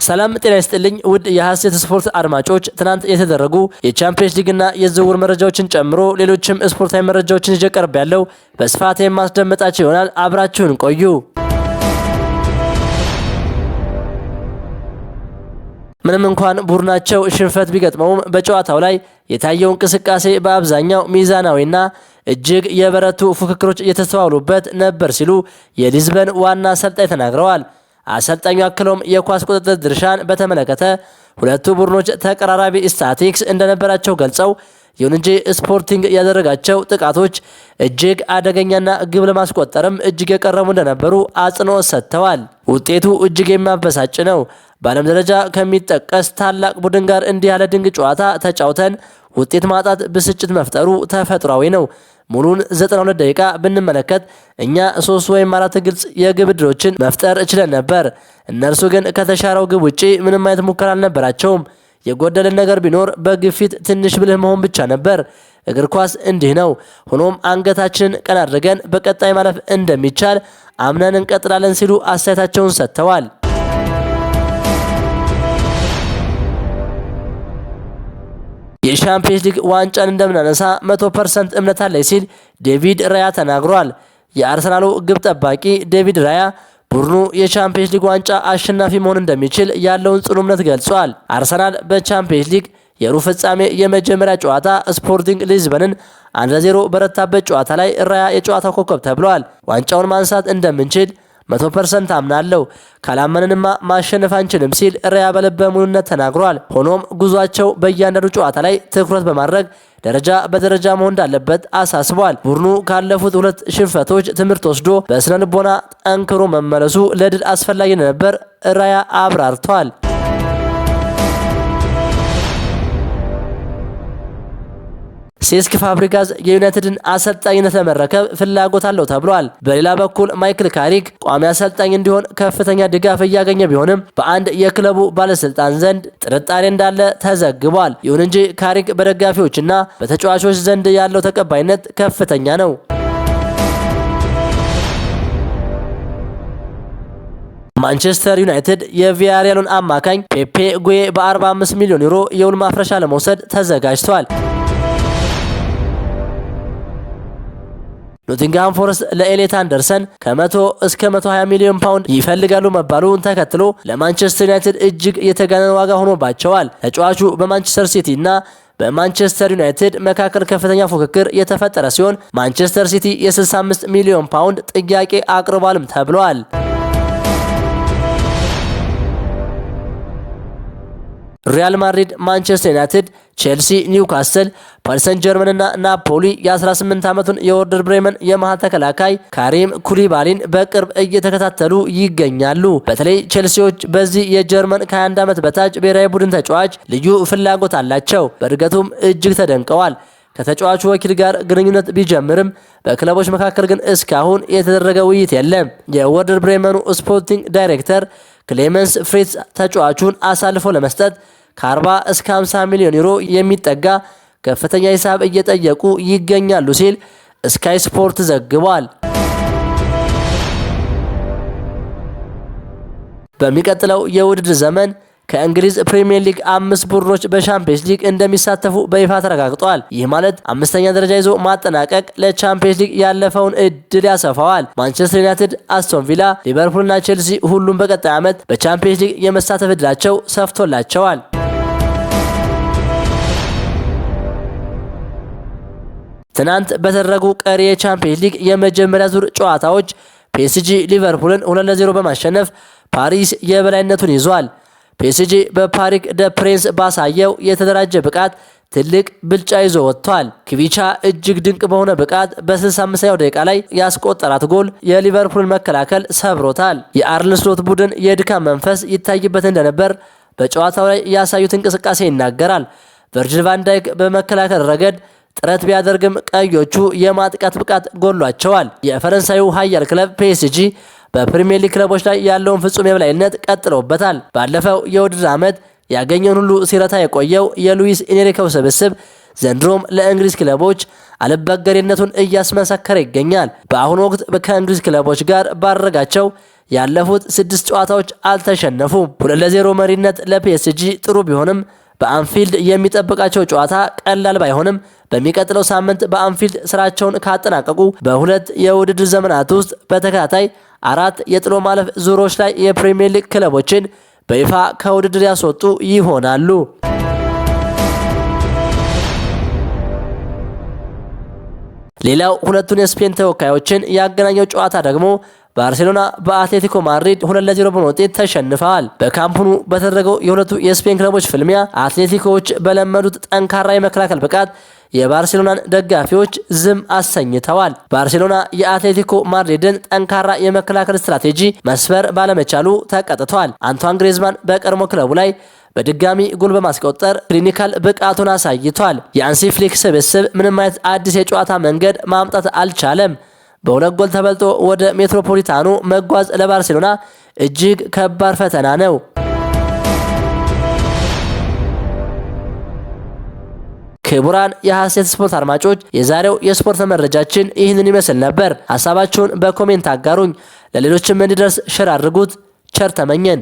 ሰላም ጤና ይስጥልኝ ውድ የሐሴት ስፖርት አድማጮች፣ ትናንት የተደረጉ የቻምፒየንስ ሊግና የዝውውር መረጃዎችን ጨምሮ ሌሎችም ስፖርታዊ መረጃዎችን ይዤ ቀርብ ያለው በስፋት የማስደምጣችሁ ይሆናል። አብራችሁን ቆዩ። ምንም እንኳን ቡድናቸው ሽንፈት ቢገጥመውም በጨዋታው ላይ የታየው እንቅስቃሴ በአብዛኛው ሚዛናዊና እጅግ የበረቱ ፉክክሮች የተስተዋሉበት ነበር ሲሉ የሊዝበን ዋና አሰልጣኝ ተናግረዋል። አሰልጣኙ አክለውም የኳስ ቁጥጥር ድርሻን በተመለከተ ሁለቱ ቡድኖች ተቀራራቢ ስታቲክስ እንደነበራቸው ገልጸው ይሁን እንጂ ስፖርቲንግ ያደረጋቸው ጥቃቶች እጅግ አደገኛና ግብ ለማስቆጠርም እጅግ የቀረቡ እንደነበሩ አጽንኦት ሰጥተዋል። ውጤቱ እጅግ የሚያበሳጭ ነው። በዓለም ደረጃ ከሚጠቀስ ታላቅ ቡድን ጋር እንዲህ ያለ ድንቅ ጨዋታ ተጫውተን ውጤት ማጣት ብስጭት መፍጠሩ ተፈጥሯዊ ነው። ሙሉን 92 ደቂቃ ብንመለከት እኛ 3 ወይም 4 ግልጽ የግብ ዕድሎችን መፍጠር ችለን ነበር። እነርሱ ግን ከተሻረው ግብ ውጪ ምንም አይነት ሙከራ አልነበራቸውም። የጎደለን ነገር ቢኖር በግፊት ትንሽ ብልህ መሆን ብቻ ነበር። እግር ኳስ እንዲህ ነው። ሆኖም አንገታችንን ቀና አድርገን በቀጣይ ማለፍ እንደሚቻል አምነን እንቀጥላለን ሲሉ አስተያየታቸውን ሰጥተዋል። የሻምፒየንስ ሊግ ዋንጫን እንደምናነሳ 100% እምነት አለኝ ሲል ዴቪድ ራያ ተናግሯል። የአርሰናሉ ግብ ጠባቂ ዴቪድ ራያ ቡድኑ የቻምፒየንስ ሊግ ዋንጫ አሸናፊ መሆን እንደሚችል ያለውን ጽኑ እምነት ገልጿል። አርሰናል በቻምፒየንስ ሊግ የሩብ ፍጻሜ የመጀመሪያ ጨዋታ ስፖርቲንግ ሊዝበንን 1-0 በረታበት ጨዋታ ላይ ራያ የጨዋታው ኮከብ ተብሏል። ዋንጫውን ማንሳት እንደምንችል 100% አምናለሁ፣ ካላመንንማ ማሸነፍ አንችልም ሲል ራያ በልበ ሙሉነት ተናግሯል። ሆኖም ጉዟቸው በእያንዳንዱ ጨዋታ ላይ ትኩረት በማድረግ ደረጃ በደረጃ መሆን እንዳለበት አሳስቧል። ቡድኑ ካለፉት 2 ሽንፈቶች ትምህርት ወስዶ በስነ ልቦና ጠንክሮ መመለሱ ለድል አስፈላጊ እንደነበር ራያ አብራርቷል። ሴስክ ፋብሪጋዝ የዩናይትድን አሰልጣኝነት ለመረከብ ፍላጎት አለው ተብሏል። በሌላ በኩል ማይክል ካሪክ ቋሚ አሰልጣኝ እንዲሆን ከፍተኛ ድጋፍ እያገኘ ቢሆንም በአንድ የክለቡ ባለስልጣን ዘንድ ጥርጣሬ እንዳለ ተዘግቧል። ይሁን እንጂ ካሪክ በደጋፊዎችና በተጫዋቾች ዘንድ ያለው ተቀባይነት ከፍተኛ ነው። ማንቸስተር ዩናይትድ የቪያሪያሉን አማካኝ ፔፔ ጉዬ በ45 ሚሊዮን ዩሮ የውል ማፍረሻ ለመውሰድ ተዘጋጅቷል። ኖቲንግሃም ፎረስት ለኤሌት አንደርሰን ከ100 እስከ 120 ሚሊዮን ፓውንድ ይፈልጋሉ መባሉን ተከትሎ ለማንቸስተር ዩናይትድ እጅግ የተጋነነ ዋጋ ሆኖባቸዋል። ተጫዋቹ በማንቸስተር ሲቲ እና በማንቸስተር ዩናይትድ መካከል ከፍተኛ ፉክክር የተፈጠረ ሲሆን ማንቸስተር ሲቲ የ65 ሚሊዮን ፓውንድ ጥያቄ አቅርቧልም ተብሏል። ሪያል ማድሪድ፣ ማንቸስተር ዩናይትድ፣ ቼልሲ፣ ኒውካስል፣ ፓሪስ ሰን ጀርመን እና ናፖሊ የ18 ዓመቱን የወርደር ብሬመን የመሃል ተከላካይ ካሪም ኩሊባሊን በቅርብ እየተከታተሉ ይገኛሉ። በተለይ ቼልሲዎች በዚህ የጀርመን ከ21 ዓመት በታች ብሔራዊ ቡድን ተጫዋች ልዩ ፍላጎት አላቸው። በእድገቱም እጅግ ተደንቀዋል። ከተጫዋቹ ወኪል ጋር ግንኙነት ቢጀምርም በክለቦች መካከል ግን እስካሁን የተደረገ ውይይት የለም። የወርደር ብሬመኑ ስፖርቲንግ ዳይሬክተር ክሌመንስ ፍሪትስ ተጫዋቹን አሳልፎ ለመስጠት ከ40 እስከ 50 ሚሊዮን ዩሮ የሚጠጋ ከፍተኛ ሂሳብ እየጠየቁ ይገኛሉ ሲል ስካይ ስፖርት ዘግቧል። በሚቀጥለው የውድድር ዘመን ከእንግሊዝ ፕሪሚየር ሊግ 5 ቡድኖች በቻምፒየንስ ሊግ እንደሚሳተፉ በይፋ ተረጋግጧል። ይህ ማለት 5ኛ ደረጃ ይዞ ማጠናቀቅ ለቻምፒየንስ ሊግ ያለፈውን እድል ያሰፋዋል። ማንቸስተር ዩናይትድ፣ አስቶን ቪላ፣ ሊቨርፑልና ቼልሲ ሁሉም በቀጣይ ዓመት በቻምፒየንስ ሊግ የመሳተፍ እድላቸው ሰፍቶላቸዋል። ትናንት በተደረጉ ቀሪ የቻምፒየንስ ሊግ የመጀመሪያ ዙር ጨዋታዎች ፒኤስጂ ሊቨርፑልን 2-0 በማሸነፍ ፓሪስ የበላይነቱን ይዟል። ፒኤስጂ በፓሪክ ደ ፕሬንስ ባሳየው የተደራጀ ብቃት ትልቅ ብልጫ ይዞ ወጥቷል። ኪቪቻ እጅግ ድንቅ በሆነ ብቃት በ65ኛው ደቂቃ ላይ ያስቆጠራት ጎል የሊቨርፑልን መከላከል ሰብሮታል። የአርነ ስሎት ቡድን የድካም መንፈስ ይታይበት እንደነበር በጨዋታው ላይ ያሳዩት እንቅስቃሴ ይናገራል። ቨርጂል ቫን ዳይክ በመከላከል ረገድ ጥረት ቢያደርግም ቀዮቹ የማጥቃት ብቃት ጎሏቸዋል። የፈረንሳዩ ኃያል ክለብ ፒኤስጂ በፕሪሚየር ሊግ ክለቦች ላይ ያለውን ፍጹም የበላይነት ቀጥለውበታል። ባለፈው የውድድር ዓመት ያገኘውን ሁሉ ሲረታ የቆየው የሉዊስ ኢንሪኬው ስብስብ ዘንድሮም ለእንግሊዝ ክለቦች አልበገሬነቱን እያስመሰከረ ይገኛል። በአሁኑ ወቅት ከእንግሊዝ ክለቦች ጋር ባደረጋቸው ያለፉት 6 ጨዋታዎች አልተሸነፉም። 2-0 መሪነት ለፒኤስጂ ጥሩ ቢሆንም በአንፊልድ የሚጠብቃቸው ጨዋታ ቀላል ባይሆንም በሚቀጥለው ሳምንት በአንፊልድ ስራቸውን ካጠናቀቁ በሁለት የውድድር ዘመናት ውስጥ በተከታታይ 4 የጥሎ ማለፍ ዙሮች ላይ የፕሪሚየር ሊግ ክለቦችን በይፋ ከውድድር ያስወጡ ይሆናሉ። ሌላው ሁለቱን የስፔን ተወካዮችን ያገናኘው ጨዋታ ደግሞ ባርሴሎና በአትሌቲኮ ማድሪድ 2-0 በሆነ ውጤት ተሸንፈዋል። በካምፕኑ በተደረገው የሁለቱ የስፔን ክለቦች ፍልሚያ አትሌቲኮዎች በለመዱት ጠንካራ የመከላከል ብቃት የባርሴሎናን ደጋፊዎች ዝም አሰኝተዋል። ባርሴሎና የአትሌቲኮ ማድሪድን ጠንካራ የመከላከል ስትራቴጂ መስበር ባለመቻሉ ተቀጥቷል። አንቷን ግሬዝማን በቀድሞ ክለቡ ላይ በድጋሚ ጎል በማስቆጠር ክሊኒካል ብቃቱን አሳይቷል። የአንሲ ፍሊክ ስብስብ ምንም አይነት አዲስ የጨዋታ መንገድ ማምጣት አልቻለም። በ2 ጎል ተበልጦ ወደ ሜትሮፖሊታኑ መጓዝ ለባርሴሎና እጅግ ከባድ ፈተና ነው። ክቡራን የሐሴት ስፖርት አድማጮች የዛሬው የስፖርት መረጃችን ይህንን ይመስል ነበር። ሐሳባችሁን በኮሜንት አጋሩኝ። ለሌሎችም እንዲደርስ ሼር አድርጉት። ቸር ተመኘን።